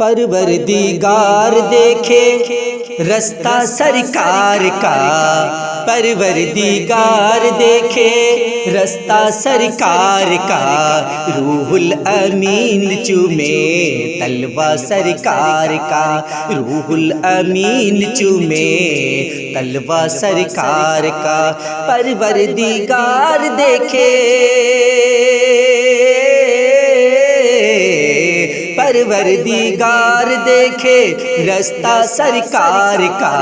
پروردگار دیکھے رستہ سرکار کا، پروردگار دیکھے رستہ سرکار کا، روح الامین چومے تلوہ سرکار کا، روح الامین چومے تلوہ سرکار کا، پروردگار دیکھے پروردگار دیکھے رستہ سرکار کا،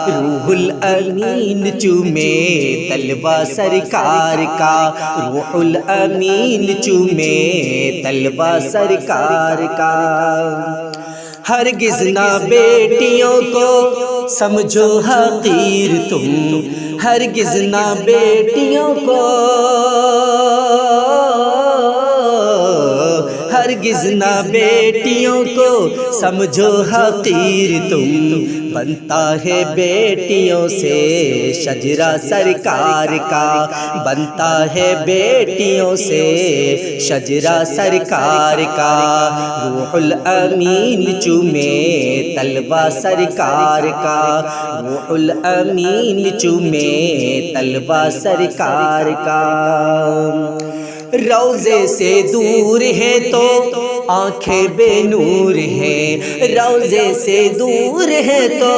روح الامین چومے تلوہ سرکار کا، روح الامین چومے تلوہ سرکار کا۔ ہرگز نہ بیٹیوں کو سمجھو حقیر تم، ہرگز نہ بیٹیوں کو، ہرگز نہ بیٹیوں کو سمجھو حقیر تم، بنتا ہے بیٹیوں سے شجرہ سرکار کا، بنتا ہے بیٹیوں سے شجرہ سرکار کا، روح الامین چومے تلوہ سرکار کا، روح الامین چومے تلوہ سرکار کا۔ روضے سے دور ہے تو آنکھیں بے نور ہیں، روضے سے دور ہے تو،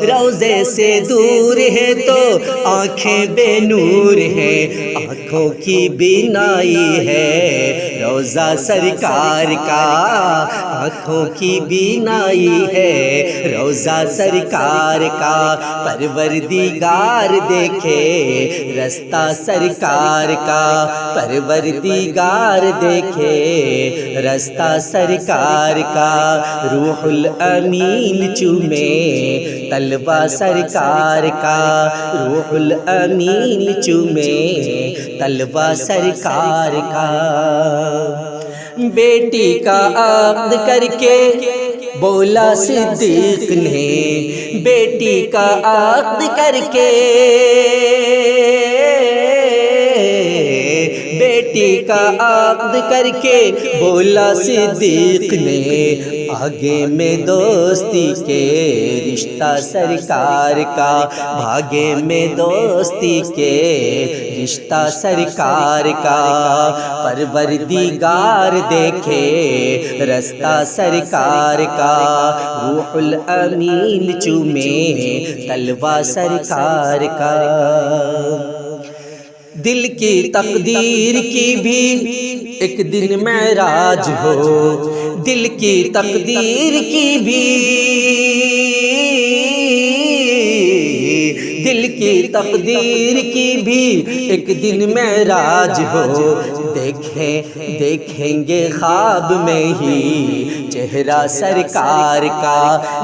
روضے سے دور ہے تو آنکھیں بے نور ہیں، آنکھوں کی بینائی ہے روضہ سرکار کا، آنکھوں کی بینائی ہے روضہ سرکار کا، پروردگار دیکھے رستہ سرکار کا، پروردگار دیکھے رستہ سرکار کا، روح الامین چومے تلوہ سرکار کا، روح الامین چومے تلوہ سرکار کا۔ بیٹی کا عقد کر کے بولا صدیق نے، بیٹی کا عقد کر کے، بیٹی کا عقد کر کے بولا صدیق نے، آگے میں دوستی کے رشتہ سرکار کا، بھاگے میں دوستی کے رشتہ سرکار کا، پروردگار دیکھے رستہ سرکار کا، روح الامین چومے تلوہ سرکار کا۔ دل کی تقدیر کی بھی ایک دن معراج ہو، دل کی تقدیر کی بھی، دل کی تقدیر کی بھی ایک دن معراج ہو، دیکھیں گے خواب میں ہی چہرہ سرکار کا،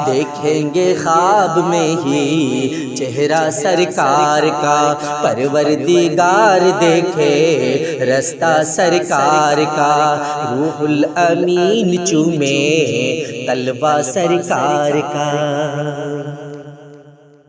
دیکھیں گے خواب میں ہی چہرہ سرکار کا، پروردگار دیکھے رستہ سرکار کا، روح الامین چومے تلوہ سرکار کا۔